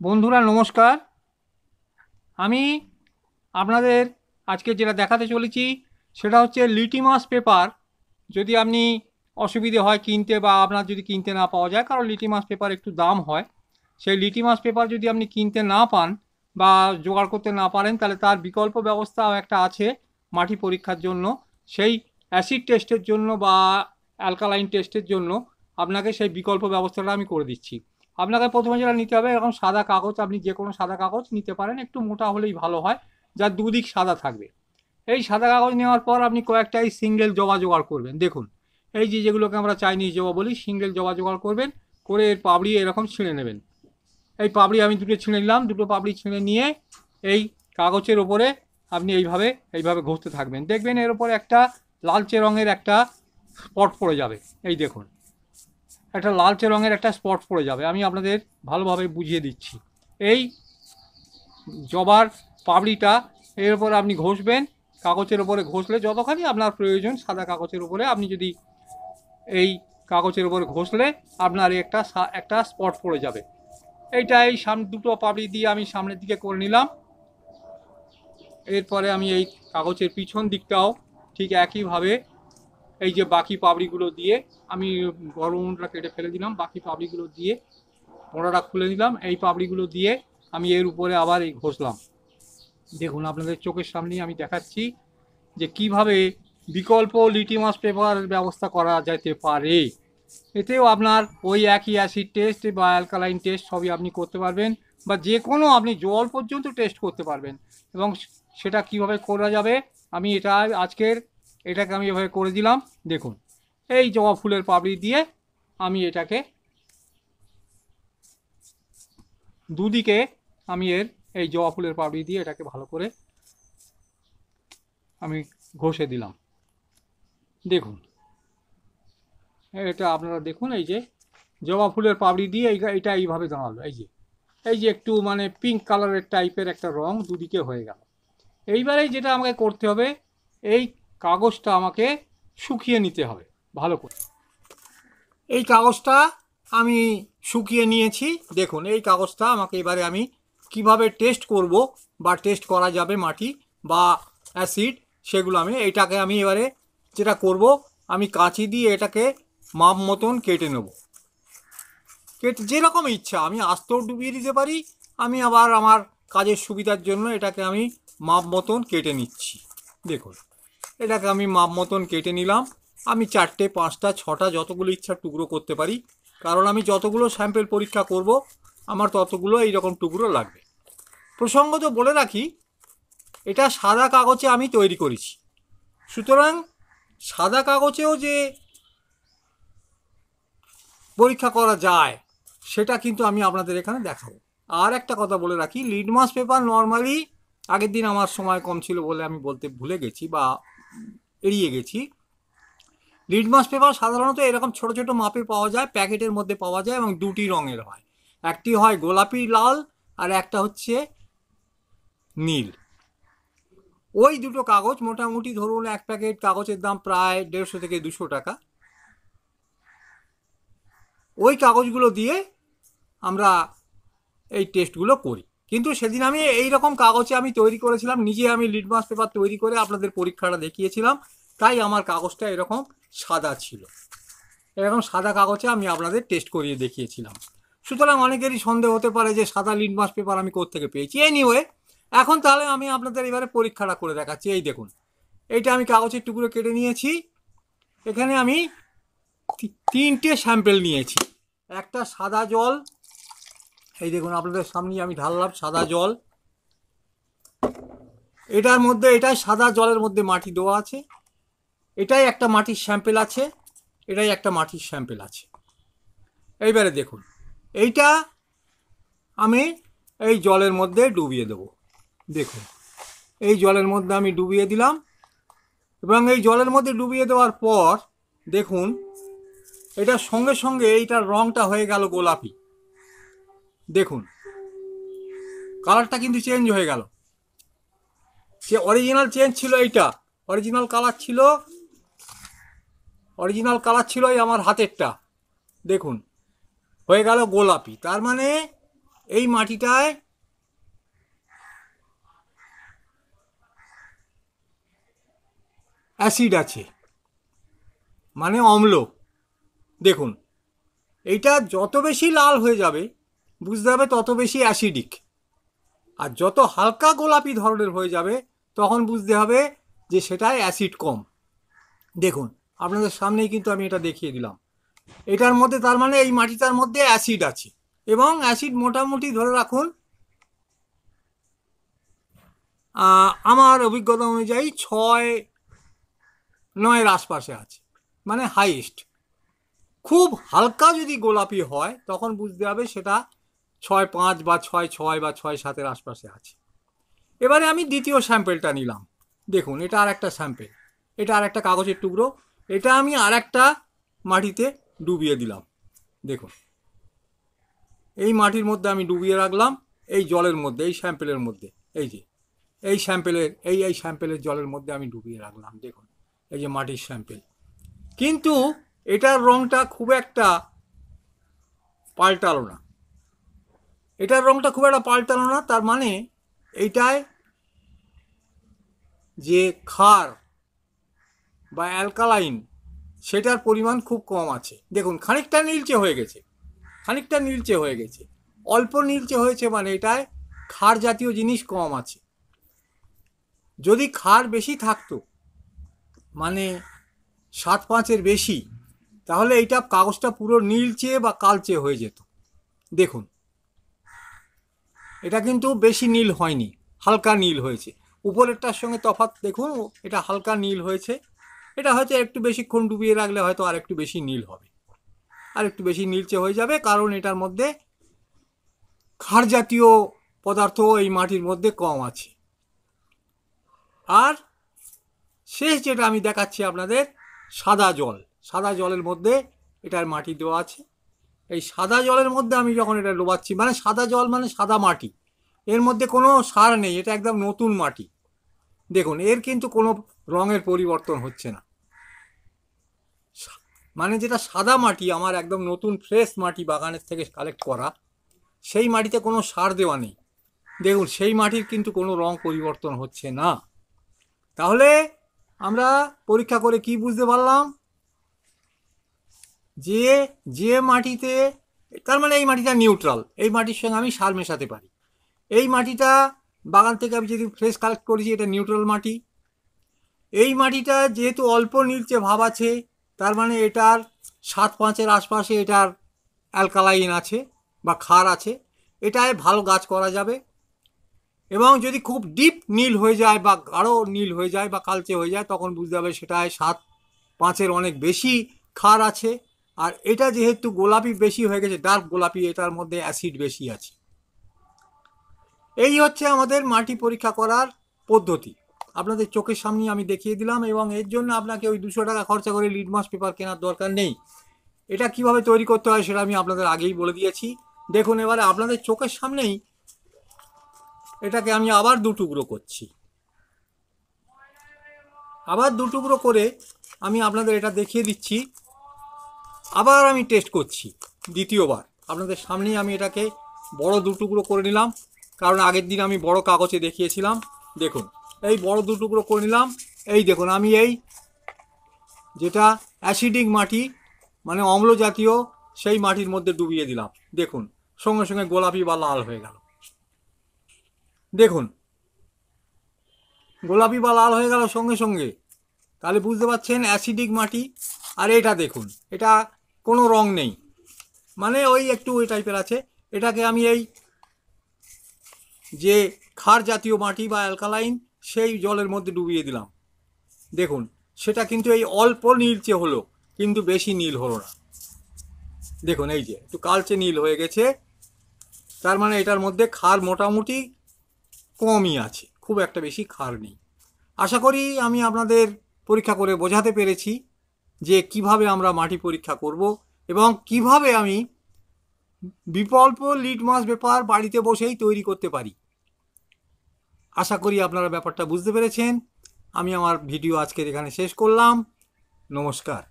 বন্ধুরা নমস্কার। আমি আপনাদের আজকে যেটা দেখাতে চলেছি সেটা হচ্ছে লিটিমাস পেপার। যদি আপনি অসুবিধে হয় কিনতে বা আপনার যদি কিনতে না পাওয়া যায়, কারণ লিটিমাস পেপার একটু দাম হয়, সেই লিটিমাস পেপার যদি আপনি কিনতে না পান বা জোগাড় করতে না পারেন, তাহলে তার বিকল্প ব্যবস্থাও একটা আছে মাটি পরীক্ষার জন্য। সেই অ্যাসিড টেস্টের জন্য বা অ্যালকালাইন টেস্টের জন্য আপনাকে সেই বিকল্প ব্যবস্থাটা আমি করে দিচ্ছি। আপনাকে প্রথমে যেটা নিতে হবে, এরকম সাদা কাগজ, আপনি যে কোনো সাদা কাগজ নিতে পারেন, একটু মোটা হলেই ভালো হয়, যার দুদিক সাদা থাকবে। এই সাদা কাগজ নেওয়ার পর আপনি কয়েকটা এই সিঙ্গেল জবা জোগাড় করবেন। দেখুন, এই যে যেগুলোকে আমরা চাইনিজ জবা বলি, সিঙ্গেল জবা জোগাড় করবেন, করে এর পাপড়ি এরকম ছিঁড়ে নেবেন। এই পাপড়ি আমি দুটো ছিঁড়ে নিলাম, দুটো পাপড়ি ছিঁড়ে নিয়ে এই কাগজের ওপরে আপনি এইভাবে এইভাবে ঘষতে থাকবেন। দেখবেন এর ওপরে একটা লালচে রঙের একটা স্পট পড়ে যাবে। এই দেখুন, একটা লালচে রঙের একটা স্পট পড়ে যাবে। আমি আপনাদের ভালোভাবে বুঝিয়ে দিচ্ছি। এই জবার পাপড়িটা এর উপরে আপনি ঘষবেন, কাগজের উপরে ঘষলে যতখানি আপনার প্রয়োজন, সাদা কাগজের উপরে আপনি যদি এই কাগজের উপরে ঘষলে আপনার একটা একটা স্পট পড়ে যাবে। এইটা এই সামনে দুটো পাপড়ি দিয়ে আমি সামনের দিকে করে নিলাম। এরপরে আমি এই কাগজের পিছন দিকটাও ঠিক একইভাবে এই যে বাকি পাপড়িগুলো দিয়ে আমি গরমটা কেটে ফেলে দিলাম, বাকি পাপড়িগুলো দিয়ে মোড়াটা খুলে নিলাম, এই পাপড়িগুলো দিয়ে আমি এর উপরে আবার এই ঘষলাম। দেখুন, আপনাদের চোখের সামনেই আমি দেখাচ্ছি যে কিভাবে বিকল্প লিটিমাস পেপার ব্যবস্থা করা যেতে পারে। এতেও আপনার ওই একই অ্যাসিড টেস্ট বা অ্যালকালাইন টেস্ট সবই আপনি করতে পারবেন, বা যে কোনো আপনি জল পর্যন্ত টেস্ট করতে পারবেন। এবং সেটা কিভাবে করা যাবে, আমি এটা আজকের এটাকে আমি এভাবে করে দিলাম। দেখুন, এই জবা ফুলের পাপড়ি দিয়ে আমি এটাকে দুদিকে আমি এই জবা ফুলের পাপড়ি দিয়ে এটাকে ভালো করে আমি ঘষে দিলাম। দেখুন, এটা আপনারা দেখুন, এই যে জবা ফুলের পাপড়ি দিয়ে এইটা এইভাবে দাঁড়ালো। এই যে একটু মানে পিঙ্ক কালারের টাইপের একটা রং দুদিকে হয়ে গেল। এইবারে যেটা আমাকে করতে হবে, এই কাগজটা আমাকে শুকিয়ে নিতে হবে ভালো করে। এই কাগজটা আমি শুকিয়ে নিয়েছি। দেখুন, এই কাগজটা আমাকে এবারে আমি কিভাবে টেস্ট করব বা টেস্ট করা যাবে মাটি বা অ্যাসিড, সেগুলো আমি এবারে যেটা করব, আমি কাঁচি দিয়ে এটাকে মাপ মতন কেটে নেব। কেটে যেরকম ইচ্ছা আমি আস্তেও ডুবিয়ে দিতে পারি, আমি আবার আমার কাজের সুবিধার জন্য এটাকে আমি মাপ মতন কেটে নিচ্ছি। দেখুন, এটাকে আমি মাপ মতন কেটে নিলাম। আমি 4টে 5টা 6টা যতগুলো ইচ্ছা টুকরো করতে পারি, কারণ আমি যতগুলো স্যাম্পেল পরীক্ষা করব আমার ততগুলো এইরকম টুকরো লাগবে। প্রসঙ্গত বলে রাখি, এটা সাদা কাগজে আমি তৈরি করেছি, সুতরাং সাদা কাগজেও যে পরীক্ষা করা যায় সেটা কিন্তু আমি আপনাদের এখানে দেখাবো। আর একটা কথা বলে রাখি, লিটমাস পেপার নর্মালি, আগের দিন আমার সময় কম ছিল বলে আমি বলতে ভুলে গেছি বা এড়িয়ে গেছি, লিটমাস পেপার সাধারণত এরকম ছোট ছোট মাপে পাওয়া যায়, প্যাকেটের মধ্যে পাওয়া যায় এবং দুটি রঙের হয়। একটি হয় গোলাপি লাল আর একটা হচ্ছে নীল। ওই দুটো কাগজ মোটামুটি ধরুন এক প্যাকেট কাগজের দাম প্রায় 150 থেকে 200 টাকা। ওই কাগজগুলো দিয়ে আমরা এই টেস্টগুলো করি। কিন্তু সেদিন আমি এই রকম কাগজে আমি তৈরি করেছিলাম, নিজে আমি লিটমাস পেপার তৈরি করে আপনাদের পরীক্ষাটা দেখিয়েছিলাম, তাই আমার কাগজটা এরকম সাদা ছিল। এরকম সাদা কাগজে আমি আপনাদের টেস্ট করিয়ে দেখিয়েছিলাম। সুতরাং অনেকেরই সন্দেহ হতে পারে যে সাদা লিটমাস পেপার আমি কোত্থেকে পেয়েছি। এনিওয়ে, এখন তাহলে আমি আপনাদের এবারে পরীক্ষাটা করে দেখাচ্ছি। এই দেখুন, এইটা আমি কাগজের টুকরো কেটে নিয়েছি। এখানে আমি 3টে স্যাম্পেল নিয়েছি। একটা সাদা জল, এই দেখুন আপনাদের সামনে আমি ঢাললাম সাদা জল। এটার মধ্যে, এটাই সাদা জলের মধ্যে মাটি দেওয়া আছে। এটাই একটা মাটির স্যাম্পেল আছে, এটাই একটা মাটির স্যাম্পেল আছে। এইবারে দেখুন, এইটা আমি এই জলের মধ্যে ডুবিয়ে দেব। দেখুন, এই জলের মধ্যে আমি ডুবিয়ে দিলাম এবং এই জলের মধ্যে ডুবিয়ে দেওয়ার পর দেখুন, এটার সঙ্গে সঙ্গে এইটার রঙটা হয়ে গেল গোলাপি। দেখুন, কালারটা কিন্তু চেঞ্জ হয়ে গেল। যে অরিজিনাল চেঞ্জ ছিল, এইটা অরিজিনাল কালার ছিল এই আমার হাতেরটা। দেখুন, হয়ে গেল গোলাপি। তার মানে এই মাটিটায় অ্যাসিড আছে, মানে অম্ল। দেখুন, এইটা যত বেশি লাল হয়ে যাবে বুঝতে হবে তত বেশি অ্যাসিডিক, আর যত হালকা গোলাপি ধরনের হয়ে যাবে তখন বুঝতে হবে যে সেটায় অ্যাসিড কম। দেখুন, আপনাদের সামনেই কিন্তু আমি এটা দেখিয়ে দিলাম। এটার মধ্যে তার মানে এই মাটিটার মধ্যে অ্যাসিড আছে, এবং অ্যাসিড মোটামুটি ধরে রাখুন আমার অভিজ্ঞতা অনুযায়ী 6-9-এর আশপাশে আছে, মানে হাইয়েস্ট। খুব হালকা যদি গোলাপি হয় তখন বুঝতে হবে সেটা 6.5 বা 6.6 বা 6.7-এর আশপাশে আছে। এবারে আমি দ্বিতীয় স্যাম্পেলটা নিলাম। দেখুন, এটা আর একটা স্যাম্পেল, এটা আর একটা কাগজের টুকরো, এটা আমি আর একটা মাটিতে ডুবিয়ে দিলাম। দেখুন, এই মাটির মধ্যে আমি ডুবিয়ে রাখলাম, এই জলের মধ্যে, এই স্যাম্পেলের মধ্যে, এই যে এই স্যাম্পেলের এই স্যাম্পেলের জলের মধ্যে আমি ডুবিয়ে রাখলাম। দেখুন, এই যে মাটির স্যাম্পেল, কিন্তু এটার রঙটা খুব একটা পাল্টালো না। এটার রঙটা খুব একটা পাল্টালো না, তার মানে এইটায় যে ক্ষার বা অ্যালকালাইন সেটার পরিমাণ খুব কম আছে। দেখুন, খানিকটা নীলচে হয়ে গেছে, খানিকটা নীলচে হয়ে গেছে, অল্প নীলচে হয়েছে, মানে এটায় ক্ষার জাতীয় জিনিস কম আছে। যদি ক্ষার বেশি থাকতো, মানে 7.5-এর বেশি, তাহলে এইটা কাগজটা পুরো নীলচে বা কালচে হয়ে যেত। দেখুন, এটা কিন্তু বেশি নীল হয়নি, হালকা নীল হয়েছে। উপরেরটার সঙ্গে তফাৎ দেখুন, এটা হালকা নীল হয়েছে। এটা হয়তো একটু বেশিক্ষণ ডুবিয়ে রাখলে হয়তো আর একটু বেশি নীল হবে, আর একটু বেশি নীলচে হয়ে যাবে, কারণ এটার মধ্যে ক্ষার জাতীয় পদার্থ এই মাটির মধ্যে কম আছে। আর শেষ যেটা আমি দেখাচ্ছি আপনাদের, সাদা জল। সাদা জলের মধ্যে এটার মাটি দেওয়া আছে। এই সাদা জলের মধ্যে আমি যখন এটা ডোবাচ্ছি, মানে সাদা জল মানে সাদা মাটি, এর মধ্যে কোনো সার নেই, এটা একদম নতুন মাটি। দেখুন, এর কিন্তু কোনো রঙের পরিবর্তন হচ্ছে না, মানে যেটা সাদা মাটি আমার একদম নতুন ফ্রেশ মাটি বাগানের থেকে কালেক্ট করা, সেই মাটিতে কোনো সার দেওয়া নেই। দেখুন, সেই মাটির কিন্তু কোনো রং পরিবর্তন হচ্ছে না। তাহলে আমরা পরীক্ষা করে কি বুঝতে পারলাম, যে যে মাটিতে, তার মানে এই মাটিটা নিউট্রাল, এই মাটির সঙ্গে আমি সার মেশাতে পারি। এই মাটিটা বাগান থেকে আমি যদি ফ্রেশ কালেক্ট করেছি, এটা নিউট্রাল মাটি। এই মাটিটা যেহেতু অল্প নীলচে ভাব আছে, তার মানে এটার 7.5-এর আশপাশে এটার অ্যালকালাইন আছে বা ক্ষার আছে, এটায় ভালো গাছ করা যাবে। এবং যদি খুব ডিপ নীল হয়ে যায় বা গাঢ় নীল হয়ে যায় বা কালচে হয়ে যায়, তখন বুঝতে হবে সেটায় 7.5-এর অনেক বেশি ক্ষার আছে। আর এটা যেহেতু গোলাপি বেশি হয়ে গেছে, ডার্ক গোলাপি, এটার মধ্যে অ্যাসিড বেশি আছে। এই হচ্ছে আমাদের মাটি পরীক্ষা করার পদ্ধতি, আপনাদের চোখের সামনে আমি দেখিয়ে দিলাম, এবং এর জন্য আপনাকে ওই 200 টাকা খরচা করে লিটমাস পেপার কেনার দরকার নেই। এটা কিভাবে তৈরি করতে হয় সেটা আমি আপনাদের আগেই বলে দিয়েছি। দেখুন, এবারে আপনাদের চোখের সামনেই এটাকে আমি আবার 2 টুকরো করছি। আবার 2 টুকরো করে আমি আপনাদের এটা দেখিয়ে দিচ্ছি। আবার আমি টেস্ট করছি দ্বিতীয়বার, আপনাদের সামনেই আমি এটাকে বড় 2 টুকরো করে নিলাম, কারণ আগের দিন আমি বড় কাগজে দেখিয়েছিলাম। দেখুন, এই বড় 2 টুকরো করে নিলাম। এই দেখুন, আমি এই যেটা অ্যাসিডিক মাটি, মানে অম্ল জাতীয়, সেই মাটির মধ্যে ডুবিয়ে দিলাম। দেখুন, সঙ্গে সঙ্গে গোলাপি বা লাল হয়ে গেল। দেখুন, গোলাপি বা লাল হয়ে গেল সঙ্গে সঙ্গে, তাহলে বুঝতে পারছেন অ্যাসিডিক মাটি। আর এটা দেখুন, এটা কোনো রং নেই, মানে ওই একটু ওই টাইপের আছে। এটাকে আমি এই যে ক্ষার জাতীয় মাটি বা অ্যালকালাইন, সেই জলের মধ্যে ডুবিয়ে দিলাম। দেখুন, সেটা কিন্তু এই অল্প নীলচে হলো, কিন্তু বেশি নীল হলো না। দেখুন, এই যে একটু কালচে নীল হয়ে গেছে, তার মানে এটার মধ্যে ক্ষার মোটামুটি কমই আছে, খুব একটা বেশি ক্ষার নেই। আশা করি আমি আপনাদের পরীক্ষা করে বোঝাতে পেরেছি যে কিভাবে আমরা মাটি পরীক্ষা করব, এবং কিভাবে আমি বিকল্প লিটমাস পেপার বাড়িতে বসেই তৈরি করতে পারি। আশা করি আপনারা ব্যাপারটা বুঝতে পেরেছেন। আমি আমার ভিডিও আজকের এখানে শেষ করলাম। নমস্কার।